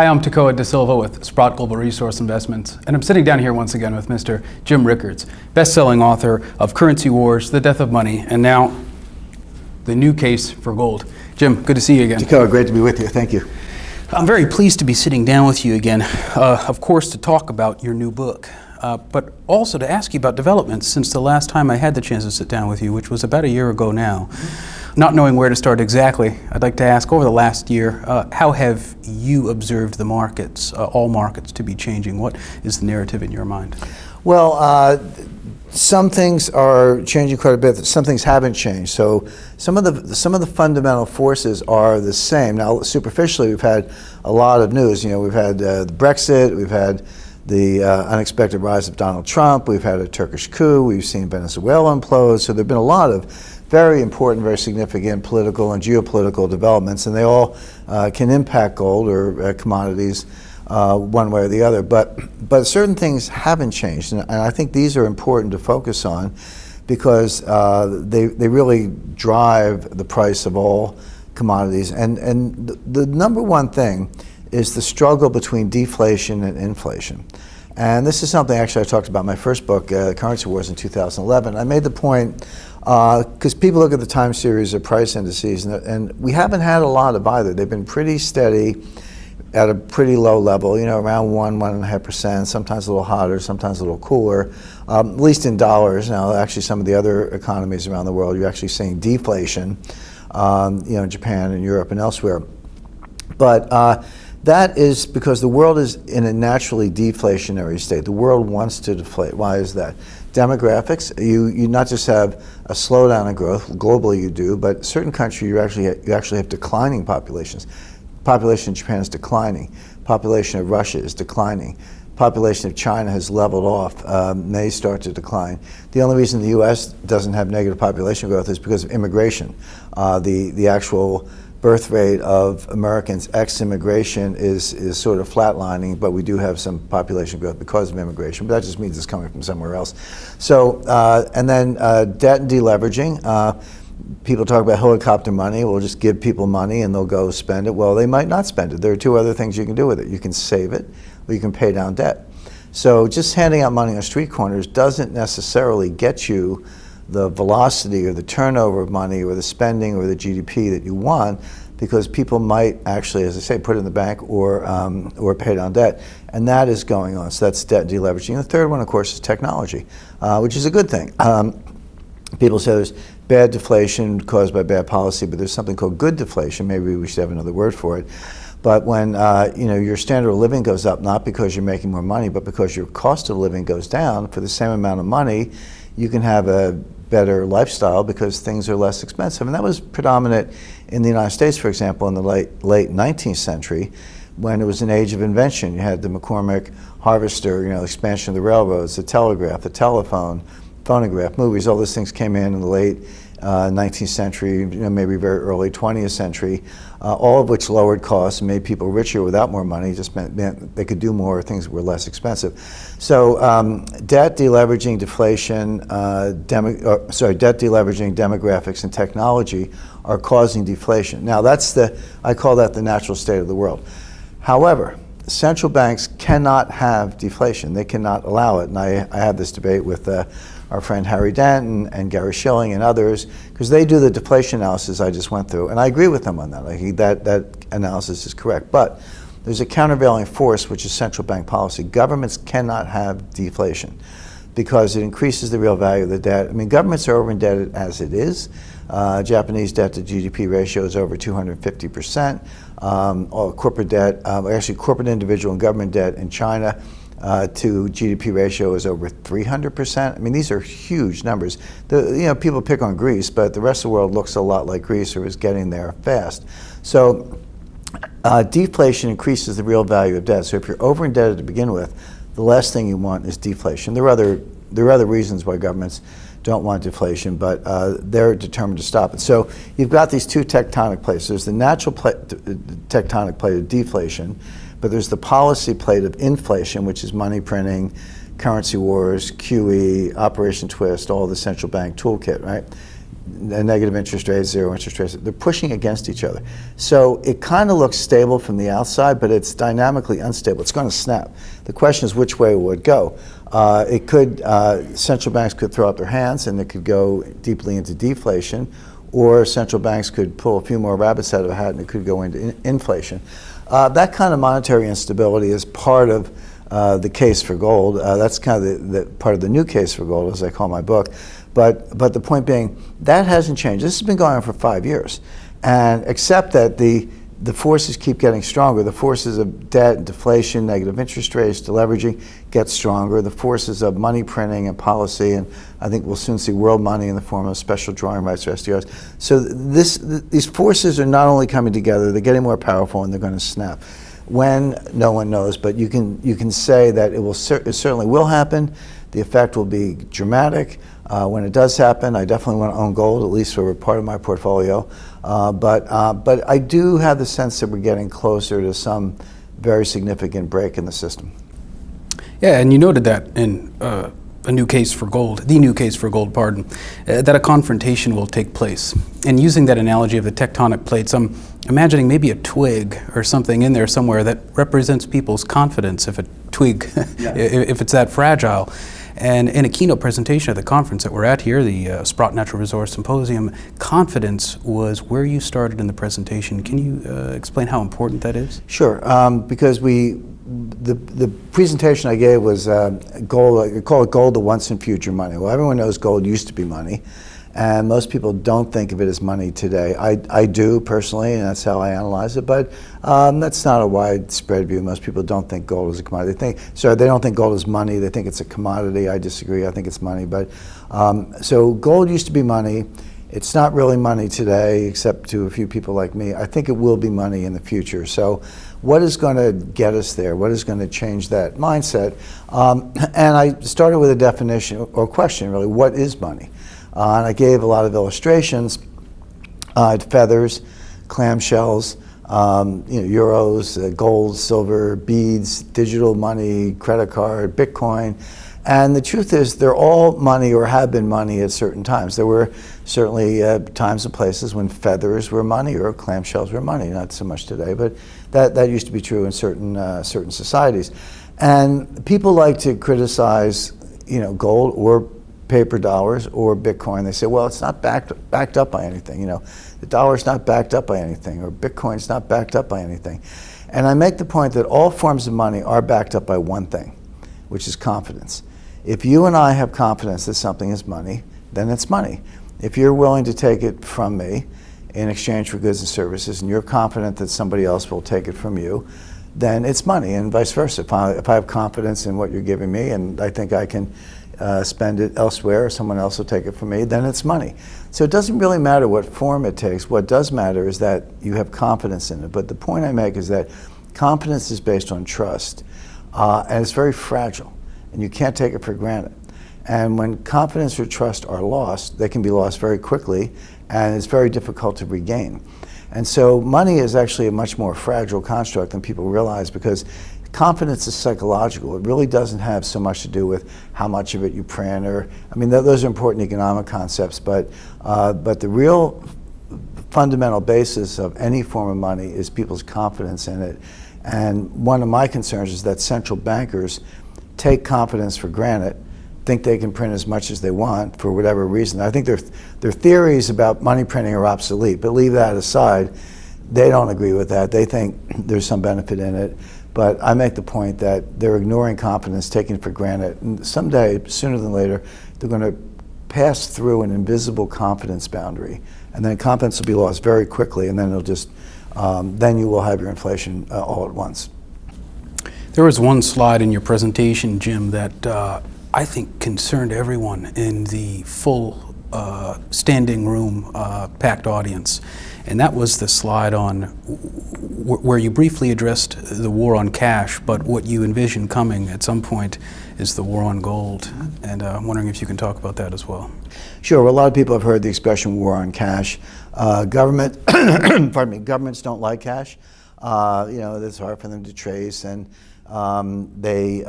Hi, I'm Takoa De Silva with Sprott Global Resource Investments, and I'm sitting down here once again with Mr. Jim Rickards, best-selling author of Currency Wars, The Death of Money, and now The New Case for Gold. Jim, good to see you again. Takoa, great to be with you. Thank you. I'm very pleased to be sitting down with you again, of course, to talk about your new book, but also to ask you about developments since the last time I had the chance to sit down with you, which was about a year ago now. Not knowing where to start exactly, I'd like to ask, over the last year, how have you observed the markets, all markets, to be changing? What is the narrative in your mind? Well, some things are changing quite a bit. Some things haven't changed. So some of the fundamental forces are the same. Now, superficially, we've had a lot of news. You know, we've had the Brexit, we've had the unexpected rise of Donald Trump, we've had a Turkish coup, we've seen Venezuela implode. So there have been a lot of very important, very significant political and geopolitical developments, and they all can impact gold or commodities one way or the other. But certain things haven't changed, and I think these are important to focus on because they really drive the price of all commodities. And the number one thing is the struggle between deflation and inflation. And this is something actually I talked about in my first book, Currency Wars, in 2011. I made the point, because people look at the time series of price indices, and we haven't had a lot of either. They've been pretty steady at a pretty low level, you know, around 1.5%, sometimes a little hotter, sometimes a little cooler, at least in dollars. Now, actually, some of the other economies around the world, you're actually seeing deflation, you know, in Japan and Europe and elsewhere. But that is because the world is in a naturally deflationary state. The world wants to deflate. Why is that? Demographics, you not just have a slowdown in growth, globally you do, but certain countries you actually have declining populations. Population of Japan is declining. Population of Russia is declining. Population of China has leveled off, may start to decline. The only reason the U.S. doesn't have negative population growth is because of immigration. The actual birth rate of Americans ex-immigration is sort of flatlining, but we do have some population growth because of immigration, but that just means it's coming from somewhere else. So, and then debt and deleveraging. People talk about helicopter money. We'll just give people money and they'll go spend it. Well, they might not spend it. There are two other things you can do with it. You can save it or you can pay down debt. So just handing out money on street corners doesn't necessarily get you the velocity or the turnover of money or the spending or the GDP that you want, because people might actually, as I say, put it in the bank or pay down debt, and that is going on. So that's debt deleveraging. And the third one, of course, is technology, which is a good thing. People say there's bad deflation caused by bad policy, but there's something called good deflation. Maybe we should have another word for it. But when you know, your standard of living goes up, not because you're making more money, but because your cost of living goes down, for the same amount of money, you can have a better lifestyle because things are less expensive. And that was predominant in the United States, for example, in the late 19th century, when it was an age of invention. You had the McCormick harvester, you know, expansion of the railroads, the telegraph, the telephone, phonograph, movies, all those things came in the late 19th century, you know, maybe very early 20th century, all of which lowered costs and made people richer without more money. Just meant they could do more, things were less expensive. So debt, deleveraging, deflation, debt, deleveraging, demographics, and technology are causing deflation. Now I call that the natural state of the world. However, central banks cannot have deflation. They cannot allow it. And I have this debate with our friend Harry Dent and Gary Schilling and others, because they do the deflation analysis I just went through, and I agree with them on that. That analysis is correct. But there's a countervailing force, which is central bank policy. Governments cannot have deflation because it increases the real value of the debt. I mean, governments are over-indebted as it is. Japanese debt to GDP ratio is over 250%. All corporate debt, actually corporate, individual, and government debt in China to GDP ratio is over 300%. I mean, these are huge numbers. You know, people pick on Greece, but the rest of the world looks a lot like Greece or is getting there fast. So deflation increases the real value of debt. So if you're over indebted to begin with, the last thing you want is deflation. There are other reasons why governments don't want deflation, but they're determined to stop it. So you've got these two tectonic plates. There's the natural tectonic plate of deflation, but there's the policy plate of inflation, which is money printing, currency wars, QE, Operation Twist, all the central bank toolkit, right? negative interest rates, zero interest rates. They're pushing against each other. So it kind of looks stable from the outside, but it's dynamically unstable. It's going to snap. The question is which way it would go. Central banks could throw up their hands and it could go deeply into deflation, or central banks could pull a few more rabbits out of a hat and it could go into inflation. That kind of monetary instability is part of the case for gold. That's kind of the part of the new case for gold, as I call my book. But the point being, that hasn't changed. This has been going on for 5 years. And except that the forces keep getting stronger. The forces of debt, deflation, negative interest rates, deleveraging get stronger. The forces of money printing and policy, and I think we'll soon see world money in the form of special drawing rights or SDRs. So these forces are not only coming together, they're getting more powerful and they're going to snap. When, no one knows, but you can say that it certainly will happen. The effect will be dramatic. When it does happen, I definitely want to own gold, at least for a part of my portfolio. But I do have the sense that we're getting closer to some very significant break in the system. Yeah, and you noted that in the new case for gold, that a confrontation will take place. And using that analogy of the tectonic plates, I'm imagining maybe a twig or something in there somewhere that represents people's confidence, if a twig, if it's that fragile. And in a keynote presentation at the conference that we're at here, the Sprott Natural Resource Symposium, confidence was where you started in the presentation. Can you explain how important that is? Sure, because the presentation I gave was gold. I call it gold, the once and future money. Well, everyone knows gold used to be money, and most people don't think of it as money today. I do personally, and that's how I analyze it, but that's not a widespread view. Most people don't think gold is a commodity. They don't think gold is money. They think it's a commodity. I disagree. I think it's money. But so gold used to be money. It's not really money today, except to a few people like me. I think it will be money in the future. So what is going to get us there? What is going to change that mindset? And I started with a definition or question, really. What is money? And I gave a lot of illustrations. Feathers, clamshells, euros, gold, silver, beads, digital money, credit card, Bitcoin. And the truth is, they're all money or have been money at certain times. There were certainly times and places when feathers were money or clamshells were money. Not so much today, but that used to be true in certain societies. And people like to criticize, gold or paper dollars or Bitcoin. They say, well, it's not backed up by anything. The dollar's not backed up by anything, or Bitcoin's not backed up by anything. And I make the point that all forms of money are backed up by one thing, which is confidence. If you and I have confidence that something is money, then it's money. If you're willing to take it from me in exchange for goods and services, and you're confident that somebody else will take it from you, then it's money, and vice versa. If I have confidence in what you're giving me and I think I can spend it elsewhere, or someone else will take it from me, then it's money. So it doesn't really matter what form it takes. What does matter is that you have confidence in it. But the point I make is that confidence is based on trust, and it's very fragile, and you can't take it for granted. And when confidence or trust are lost, they can be lost very quickly, and it's very difficult to regain. And so money is actually a much more fragile construct than people realize, because confidence is psychological. It really doesn't have so much to do with how much of it you print, those are important economic concepts, but the real fundamental basis of any form of money is people's confidence in it. And one of my concerns is that central bankers take confidence for granted, think they can print as much as they want for whatever reason. I think their theories about money printing are obsolete, but leave that aside. They don't agree with that. They think there's some benefit in it. But I make the point that they're ignoring confidence, taking it for granted. And someday, sooner than later, they're going to pass through an invisible confidence boundary. And then confidence will be lost very quickly, and then then you will have your inflation all at once. There was one slide in your presentation, Jim, that I think concerned everyone in the full standing room, packed audience. And that was the slide on where you briefly addressed the war on cash, but what you envision coming at some point is the war on gold. And I'm wondering if you can talk about that as well. Sure. Well, a lot of people have heard the expression war on cash. Governments don't like cash. It's hard for them to trace, and they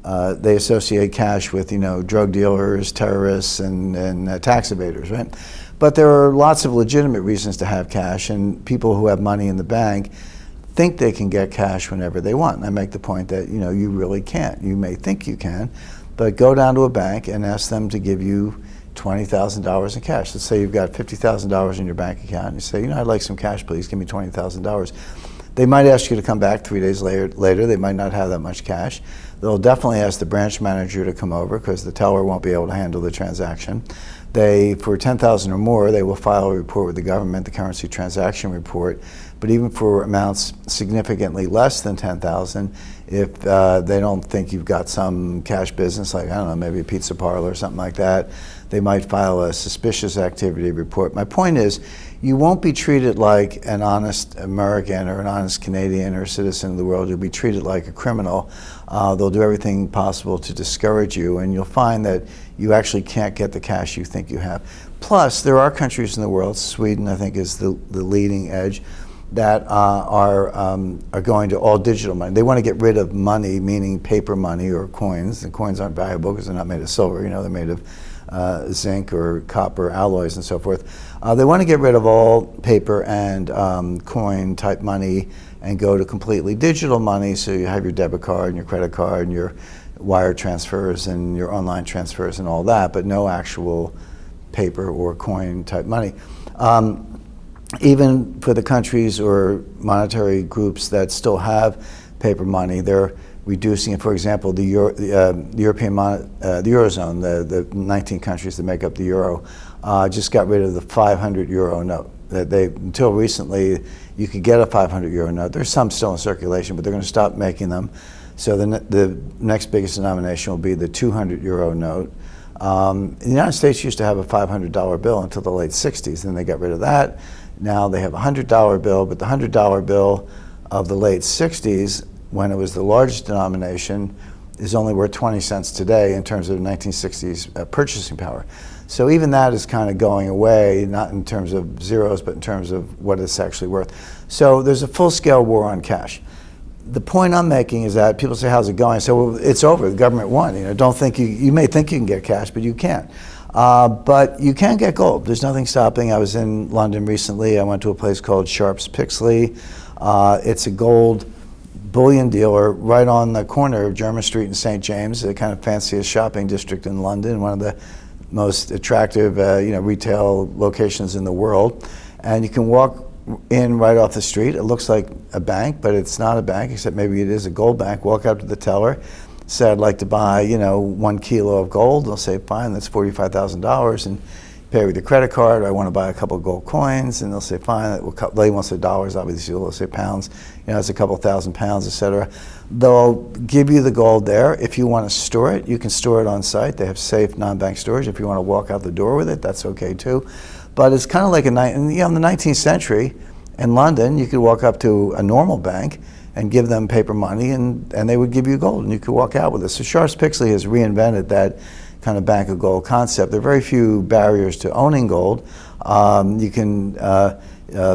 they associate cash with, drug dealers, terrorists, and tax evaders, right? But there are lots of legitimate reasons to have cash, and people who have money in the bank think they can get cash whenever they want. And I make the point that, you really can't. You may think you can, but go down to a bank and ask them to give you $20,000 in cash. Let's say you've got $50,000 in your bank account, and you say, I'd like some cash, please, give me $20,000. They might ask you to come back 3 days later. They might not have that much cash. They'll definitely ask the branch manager to come over because the teller won't be able to handle the transaction. For $10,000 or more, they will file a report with the government, the currency transaction report. But even for amounts significantly less than $10,000, if they don't think you've got some cash business, like, I don't know, maybe a pizza parlor or something like that, they might file a suspicious activity report. My point is, you won't be treated like an honest American or an honest Canadian or citizen of the world. You'll be treated like a criminal. They'll do everything possible to discourage you, and you'll find that you actually can't get the cash you think you have. Plus, there are countries in the world, Sweden I think is the leading edge, that are going to all digital money. They want to get rid of money, meaning paper money or coins. The coins aren't valuable because they're not made of silver, they're made of zinc or copper alloys and so forth. They want to get rid of all paper and coin type money and go to completely digital money, so you have your debit card and your credit card and your wire transfers and your online transfers and all that, but no actual paper or coin type money. Even for the countries or monetary groups that still have paper money, they're reducing it. For example, the Eurozone, the 19 countries that make up the Euro, just got rid of the 500 euro note. Until recently, you could get a 500 euro note. There's some still in circulation, but they're going to stop making them. So the next biggest denomination will be the 200 euro note. The United States used to have a $500 bill until the late 60s, then they got rid of that. Now they have a $100 bill, but the $100 bill of the late 60s, when it was the largest denomination, is only worth 20 cents today in terms of 1960s purchasing power. So even that is kind of going away, not in terms of zeros, but in terms of what it's actually worth. So there's a full-scale war on cash. The point I'm making is that people say, how's it going? I say, well, it's over. The government won. Don't think you may think you can get cash, but you can't. But you can get gold. There's nothing stopping. I was in London recently. I went to a place called Sharps Pixley. It's a gold bullion dealer right on the corner of Jermyn Street and St. James, the kind of fanciest shopping district in London, one of the most attractive retail locations in the world. And you can walk in right off the street. It looks like a bank, but it's not a bank, except maybe it is a gold bank. Walk up to the teller, say, I'd like to buy 1 kilo of gold. They'll say, fine, that's $45,000, and pay with your credit card. I want to buy a couple of gold coins, and they'll say, fine. They won't say dollars, obviously. They'll say pounds. It's a couple thousand pounds, etc. They'll give you the gold there. If you want to store it, you can store it on site. They have safe non-bank storage. If you want to walk out the door with it, that's okay too. But it's kind of like in the 19th century in London, you could walk up to a normal bank and give them paper money, and they would give you gold, and you could walk out with it. So Sharps Pixley has reinvented that kind of bank of gold concept. There are very few barriers to owning gold.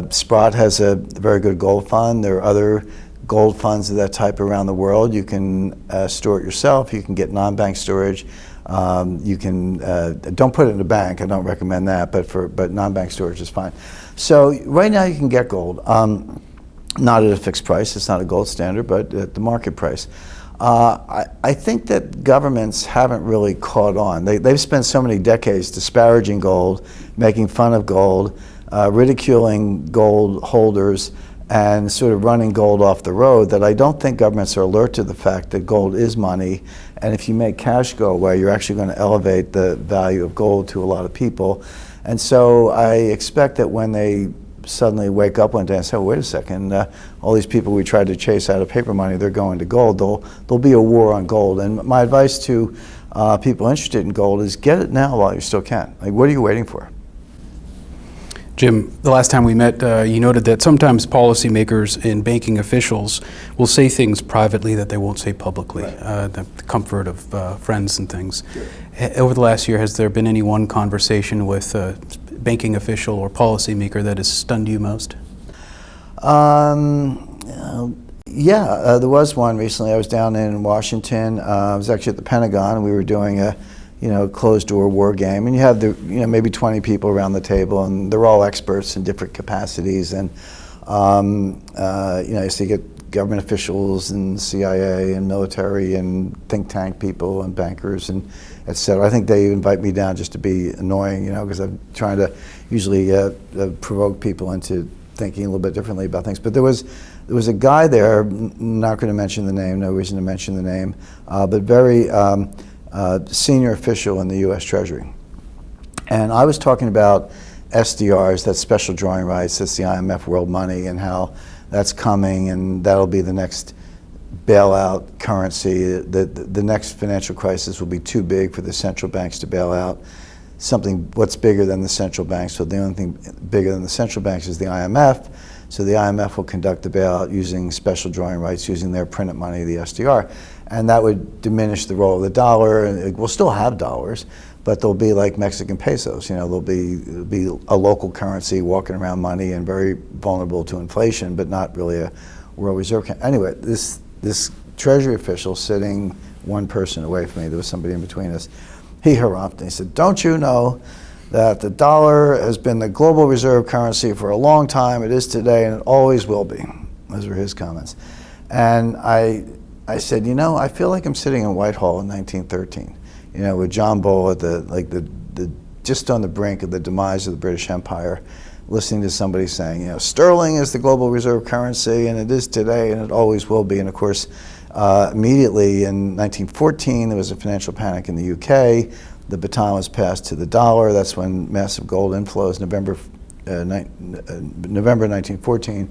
Sprott has a very good gold fund. There are other gold funds of that type around the world. You can store it yourself. You can get non-bank storage. You can don't put it in a bank. I don't recommend that, but non-bank storage is fine. So right now you can get gold, not at a fixed price. It's not a gold standard, but at the market price. I think that governments haven't really caught on. They've spent so many decades disparaging gold, making fun of gold, ridiculing gold holders, and sort of running gold off the road, that I don't think governments are alert to the fact that gold is money, and if you make cash go away, you're actually going to elevate the value of gold to a lot of people. And so I expect that when they suddenly wake up one day and say, oh, wait a second, all these people we tried to chase out of paper money, they're going to gold, there'll be a war on gold. And my advice to people interested in gold is get it now while you still can. Like, what are you waiting for? Jim, the last time we met, you noted that sometimes policymakers and banking officials will say things privately that they won't say publicly, right. The comfort of friends and things. Sure. Over the last year, has there been any one conversation with a banking official or policymaker that has stunned you most? Yeah, there was one recently. I was down in Washington. I was actually at the Pentagon, and we were doing a, closed-door war game. And you have maybe 20 people around the table, and they're all experts in different capacities. And so you get government officials and CIA and military and think tank people and bankers and et cetera. I think they invite me down just to be annoying, because I'm trying to usually provoke people into thinking a little bit differently about things. But there was a guy there, not going to mention the name, no reason to mention the name, but very senior official in the U.S. Treasury. And I was talking about SDRs, that's special drawing rights, that's the IMF world money, and how that's coming, and that'll be the next bailout currency. The next financial crisis will be too big for the central banks to bail out. What's bigger than the central banks? So the only thing bigger than the central banks is the IMF. So the IMF will conduct the bailout using special drawing rights, using their printed money, the SDR. And that would diminish the role of the dollar. And we'll still have dollars, but they'll be like Mexican pesos. They'll be a local currency walking around money and very vulnerable to inflation, but not really a world reserve. Anyway, this Treasury official sitting one person away from me, there was somebody in between us, he harumphed and he said, "Don't you know that the dollar has been the global reserve currency for a long time? It is today and it always will be." Those were his comments. And I said, I feel like I'm sitting in Whitehall in 1913, with John Bull at the just on the brink of the demise of the British Empire, listening to somebody saying, sterling is the global reserve currency and it is today and it always will be. And of course, immediately in 1914, there was a financial panic in the UK. The baton was passed to the dollar. That's when massive gold inflows, November 1914,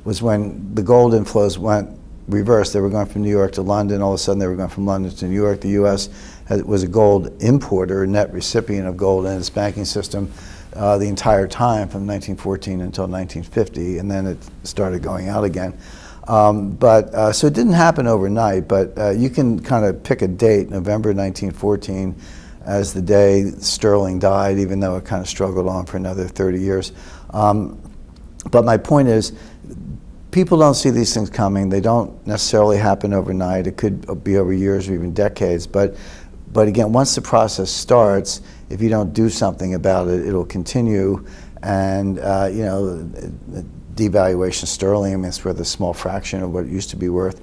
was when the gold inflows went reversed. They were going from New York to London. All of a sudden, they were going from London to New York. The U.S. was a gold importer, net recipient of gold in its banking system the entire time from 1914 until 1950, and then it started going out again. So it didn't happen overnight, but you can kind of pick a date, November 1914, as the day sterling died, even though it kind of struggled on for another 30 years. But my point is, people don't see these things coming. They don't necessarily happen overnight. It could be over years or even decades. But again, once the process starts, if you don't do something about it, it'll continue. And devaluation of sterling, I mean, it's worth a small fraction of what it used to be worth.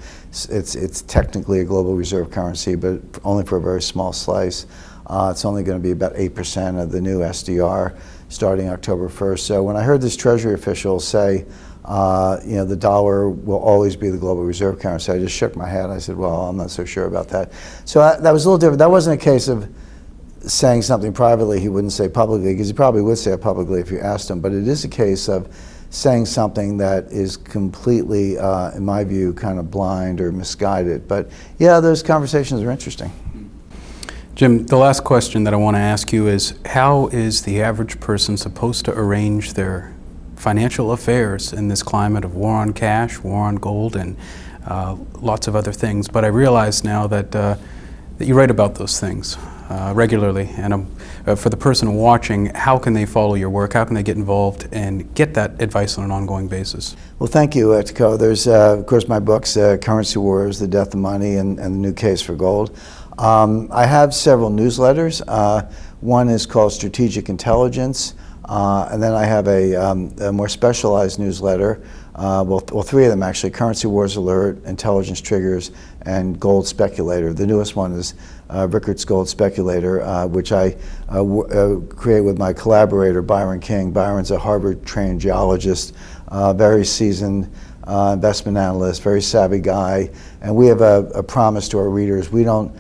It's technically a global reserve currency, but only for a very small slice. It's only going to be about 8% of the new SDR starting October 1st. So when I heard this Treasury official say, the dollar will always be the global reserve currency, I just shook my head. I said, well, I'm not so sure about that. So that was a little different. That wasn't a case of saying something privately he wouldn't say publicly, because he probably would say it publicly if you asked him. But it is a case of saying something that is completely, in my view, kind of blind or misguided. But yeah, those conversations are interesting. Jim, the last question that I want to ask you is, how is the average person supposed to arrange their financial affairs in this climate of war on cash, war on gold, and lots of other things? But I realize now that you write about those things regularly, and for the person watching, how can they follow your work? How can they get involved and get that advice on an ongoing basis? Well, thank you, Tico. There's, of course, my books, Currency Wars, The Death of Money, and The New Case for Gold. I have several newsletters. One is called Strategic Intelligence, and then I have a more specialized newsletter. Well, three of them actually: Currency Wars Alert, Intelligence Triggers, and Gold Speculator. The newest one is Rickards Gold Speculator, which I create with my collaborator, Byron King. Byron's a Harvard-trained geologist, very seasoned investment analyst, very savvy guy, and we have a promise to our readers. We don't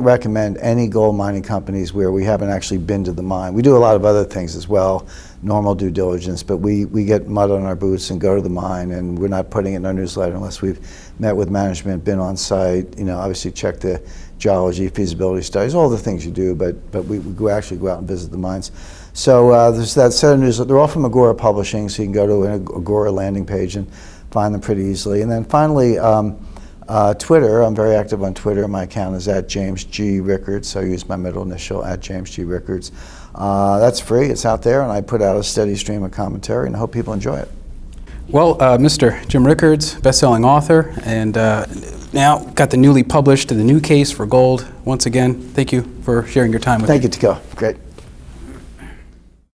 recommend any gold mining companies where we haven't actually been to the mine. We do a lot of other things as well, normal due diligence, but we get mud on our boots and go to the mine, and we're not putting it in our newsletter unless we've met with management, been on site, obviously check the geology, feasibility studies, all the things you do, but we actually go out and visit the mines. So there's that set of newsletters. They're all from Agora Publishing, so you can go to an Agora landing page and find them pretty easily. And then finally, Twitter, I'm very active on Twitter. My account is at James G. Rickards, so I use my middle initial, at James G. Rickards. That's free, it's out there, and I put out a steady stream of commentary, and I hope people enjoy it. Well, Mr. Jim Rickards, best-selling author, and now got the newly published The New Case for Gold. Once again, thank you for sharing your time with me. Thank you, Tico. Great.